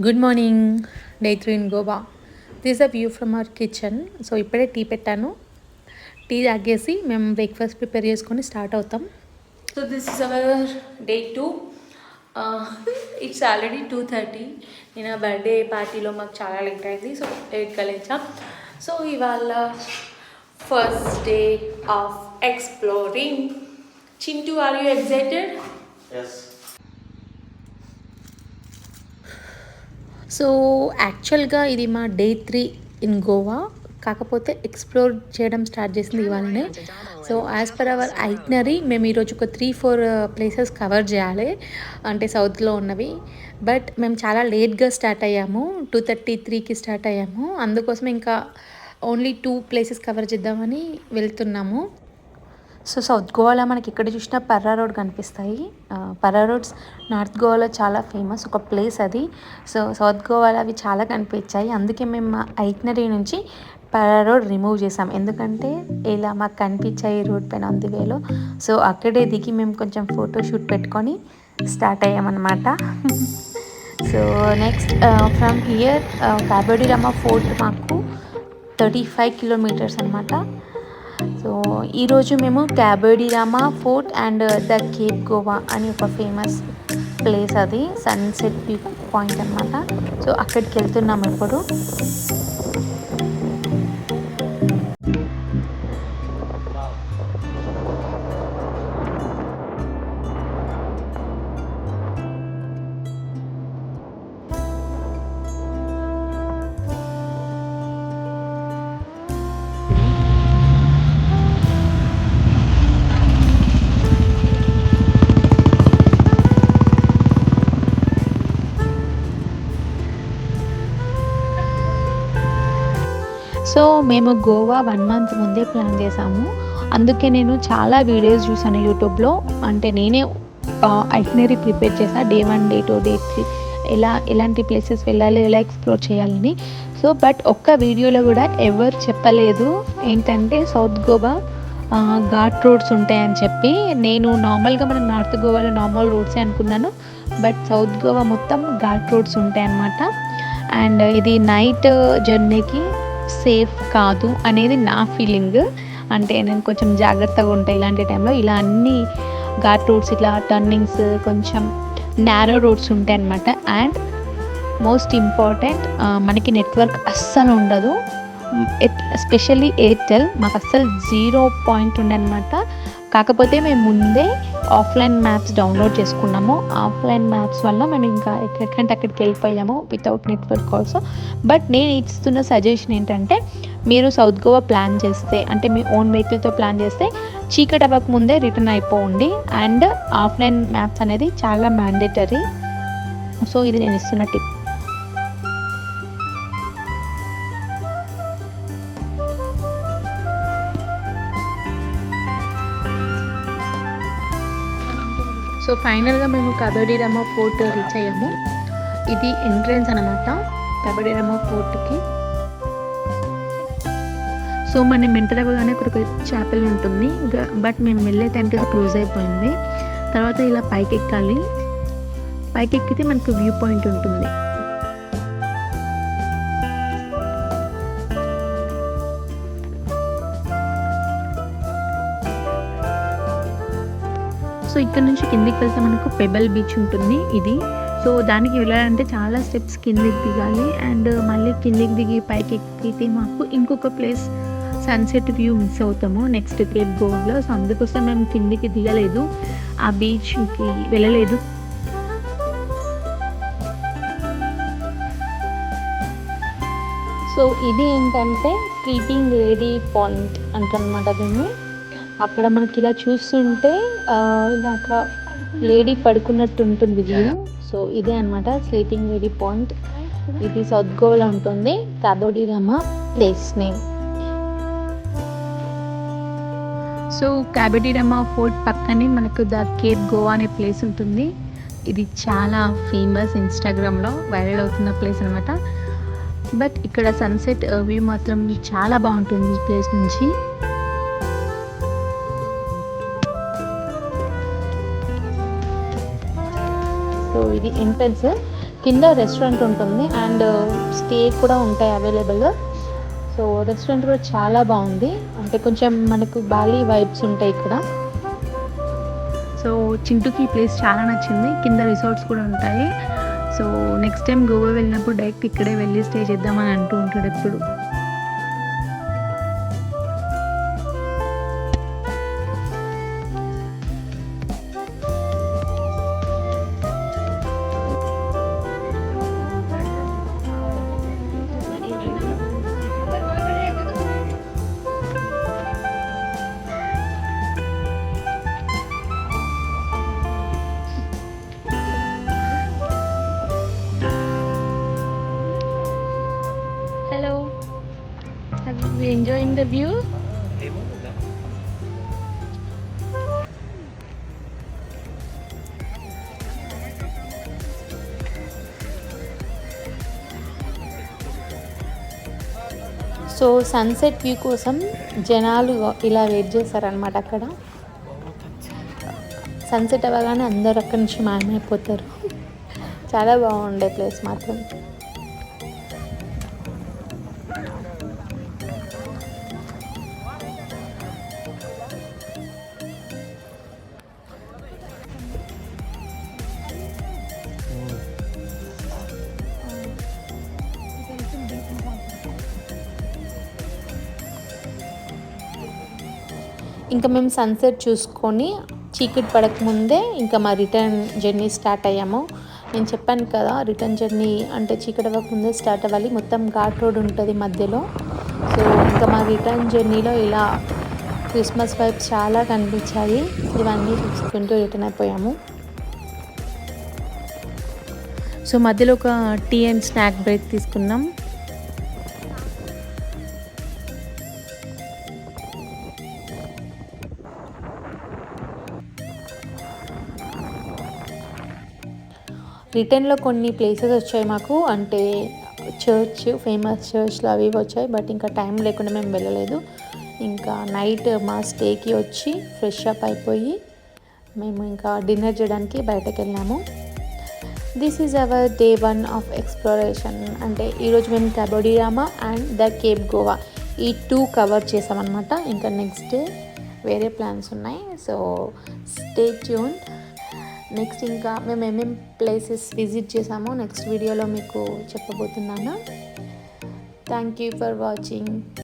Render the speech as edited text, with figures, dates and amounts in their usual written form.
Good morning. Day 3 in Goa. This a view from our kitchen. So ఇప్పుడే tea పెట్టాను. Tea తాగేసి మేము breakfast prepare చేసుకొని స్టార్ట్ అవుతాం. So this is our day 2. It's already 2:30. నేను birthday పార్టీలో మాకు చాలా లేట్ అయింది. సో లేట్గా లేచాం. సో ఇవాళ first day of exploring. Chintu, are you excited? So యాక్చువల్గా ఇది మా డే 3 ఇన్ గోవా. కాకపోతే ఎక్స్ప్లోర్ చేయడం స్టార్ట్ చేసింది ఇవాళనే. సో యాజ్ పర్ అవర్ ఐట్నరీ మేము ఈరోజు ఒక 3-4 ప్లేసెస్ కవర్ చేయాలి, అంటే సౌత్లో ఉన్నవి. బట్ మేము చాలా లేట్గా స్టార్ట్ అయ్యాము. 2:33కి స్టార్ట్ అయ్యాము. అందుకోసం ఇంకా ఓన్లీ 2 ప్లేసెస్ కవర్ చేద్దామని వెళ్తున్నాము. సో సౌత్ గోవాలో మనకి ఎక్కడ చూసినా పర్రా రోడ్ కనిపిస్తాయి. పర్రా రోడ్స్ నార్త్ గోవాలో చాలా ఫేమస్ ఒక ప్లేస్ అది. సో సౌత్ గోవాలో అవి చాలా కనిపించాయి. అందుకే మేము మా ఐట్నరీ నుంచి పర్రా రోడ్ రిమూవ్ చేసాం. ఎందుకంటే ఇలా మాకు కనిపించాయి రోడ్ పైన ఆన్ ది వేలో. సో అక్కడే దిగి మేము కొంచెం ఫోటోషూట్ పెట్టుకొని స్టార్ట్ అయ్యామన్నమాట. So next from here Kabodirama fort మాకు 35 కిలోమీటర్స్ అనమాట. సో ఈరోజు మేము Kabodirama fort and the cape Goa అని ఒక ఫేమస్ ప్లేస్, అది సన్సెట్ వ్యూ పాయింట్ అనమాట. సో అక్కడికి వెళ్తున్నాము ఇప్పుడు. సో మేము గోవా 1 మంత్ ముందే ప్లాన్ చేసాము. అందుకే నేను చాలా వీడియోస్ చూసాను యూట్యూబ్లో. అంటే నేనే ఐటినరీ ప్రిపేర్ చేశాను. డే 1, డే 2, డే 3 ఎలాంటి ప్లేసెస్ వెళ్ళాలి, ఎలా ఎక్స్ప్లోర్ చేయాలని. సో బట్ ఒక్క వీడియోలో కూడా ఎవరు చెప్పలేదు ఏంటంటే సౌత్ గోవా ఘాట్ రోడ్స్ ఉంటాయని చెప్పి. నేను నార్మల్గా మన నార్త్ గోవాలో నార్మల్ రోడ్సే అనుకున్నాను. బట్ సౌత్ గోవా మొత్తం ఘాట్ రోడ్స్ ఉంటాయన్నమాట. అండ్ ఇది నైట్ జర్నీకి సేఫ్ కాదు అనేది నా ఫీలింగ్. అంటే నేను కొంచెం జాగ్రత్తగా ఉంటాయి ఇలాంటి టైంలో. ఇలా అన్ని ఘాట్ రోడ్స్, ఇట్లా టర్నింగ్స్, కొంచెం నేరో రోడ్స్ ఉంటాయి అన్నమాట. అండ్ మోస్ట్ ఇంపార్టెంట్, మనకి నెట్వర్క్ అస్సలు ఉండదు. ఎస్పెషల్లీ ఎయిర్టెల్ మాకు అస్సలు 0 పాయింట్ ఉండే అనమాట. కాకపోతే మేము ముందే ఆఫ్లైన్ మ్యాప్స్ డౌన్లోడ్ చేసుకున్నాము. ఆఫ్లైన్ మ్యాప్స్ వల్ల మేము ఇంకా ఎక్కడికంటే అక్కడికి వెళ్ళిపోయాము వితౌట్ నెట్వర్క్ ఆల్సో. బట్ నేను ఇస్తున్న సజెషన్ ఏంటంటే, మీరు సౌత్ గోవా ప్లాన్ చేస్తే, అంటే మీ ఓన్ వెహికల్తో ప్లాన్ చేస్తే చీకటి అవ్వక ముందే రిటర్న్ అయిపోండి. అండ్ ఆఫ్లైన్ మ్యాప్స్ అనేది చాలా మ్యాండేటరీ. సో ఇది నేను ఇస్తున్న టిప్. సో ఫైనల్గా మేము కాబోడిరామా ఫోర్ట్ రీచ్ అయ్యాము. ఇది ఎంట్రన్స్ అనమాట కాబోడిరామా ఫోర్ట్కి. సో మనం ఎంటర్ అవ్వగానే ఇక్కడ ఒక చాపెల్ ఉంటుంది. బట్ మేము వెళ్ళే టైంకి క్లోజ్ అయిపోయింది. తర్వాత ఇలా పైకి ఎక్కాలి. పైకి ఎక్కితే మనకు వ్యూ పాయింట్ ఉంటుంది. సో ఇక్కడ నుంచి కిందికి వెళ్తే మనకు పెబల్ బీచ్ ఉంటుంది ఇది. సో దానికి వెళ్ళాలంటే చాలా స్టెప్స్ కిందికి దిగాలి. అండ్ మళ్ళీ కిందికి దిగి పైకి ఎక్కితే మాకు ఇంకొక ప్లేస్ సన్సెట్ వ్యూ మిస్ అవుతాము నెక్స్ట్ కేప్ గోవాలో. సో అందుకోసం మేము కిందికి దిగలేదు, ఆ బీచ్కి వెళ్ళలేదు. సో ఇది ఏంటంటే స్లీపింగ్ లేడీ పాయింట్ అంటనమాట దీన్ని. అక్కడ మనకి ఇలా చూస్తుంటే ఇలాక లేడీ పడుకున్నట్టు ఉంటుంది వ్యూ. సో ఇదే అనమాట స్లీపింగ్ లేడీ పాయింట్. ఇది సౌత్ గోవాలో ఉంటుంది, కాబోడిరామా ప్లేస్ నేమ్. సో కాబోడిరామా ఫోర్ట్ పక్కనే మనకు ద కేప్ గోవా అనే ప్లేస్ ఉంటుంది. ఇది చాలా ఫేమస్, ఇన్స్టాగ్రామ్లో వైరల్ అవుతున్న ప్లేస్ అనమాట. బట్ ఇక్కడ సన్సెట్ వ్యూ మాత్రం చాలా బాగుంటుంది ఈ ప్లేస్ నుంచి. సో ఇది ఎంట్రన్స్. కింద రెస్టారెంట్ ఉంటుంది అండ్ స్టే కూడా ఉంటాయి అవైలబుల్. సో రెస్టారెంట్ కూడా చాలా బాగుంది, అంటే కొంచెం మనకు బాలీ వైబ్స్ ఉంటాయి ఇక్కడ. సో చింటూకి ఈ ప్లేస్ చాలా నచ్చింది, కింద రిసార్ట్స్ కూడా ఉంటాయి. సో నెక్స్ట్ టైం గోవా వెళ్ళినప్పుడు డైరెక్ట్ ఇక్కడే వెళ్ళి స్టే చేద్దామని అంటూ ఉంటాడు ఎప్పుడు. Hello, have you enjoying the view? So sunset view కోసం జనాలు ఇలా వెయిట్ చేస్తారనమాట. అక్కడ సన్సెట్ అవ్వగానే అందరు అక్కడి నుంచి మాయమైపోతారు. చాలా బాగుండే ప్లేస్ మాత్రం. ఇంకా మేము సన్సెట్ చూసుకొని చీకటి పడకముందే ఇంకా మా రిటర్న్ జర్నీ స్టార్ట్ అయ్యాము. నేను చెప్పాను కదా, రిటర్న్ జర్నీ అంటే చీకటి అవ్వకముందే స్టార్ట్ అవ్వాలి, మొత్తం ఘాట్ రోడ్ ఉంటుంది మధ్యలో. సో ఇంకా మా రిటర్న్ జర్నీలో ఇలా క్రిస్మస్ వైబ్స్ చాలా కనిపించాయి, ఇవన్నీ చూసుకుంటూ రిటర్న్ అయిపోయాము. సో మధ్యలో ఒక టీ అండ్ స్నాక్ బ్రేక్ తీసుకున్నాం. రిటర్న్లో కొన్ని ప్లేసెస్ వచ్చాయి మాకు, అంటే చర్చ్, ఫేమస్ చర్చ్లు అవి వచ్చాయి. బట్ ఇంకా టైం లేకుండా మేము వెళ్ళలేదు. ఇంకా నైట్ మా స్టేకి వచ్చి ఫ్రెష్ అప్ అయిపోయి మేము ఇంకా డిన్నర్ చేయడానికి బయటకు వెళ్ళాము. This is our day 1 of exploration. అంటే ఈరోజు మేము కబోడియామా అండ్ ద కేప్ గోవా ఈ 2 కవర్ చేసామన్నమాట. ఇంకా నెక్స్ట్ డే వేరే ప్లాన్స్ ఉన్నాయి. So stay tune. నెక్స్ట్ ఇంకా మేము ఏమేమి ప్లేసెస్ విజిట్ చేసామో నెక్స్ట్ వీడియోలో మీకు చెప్పబోతున్నాను. Thank you for watching.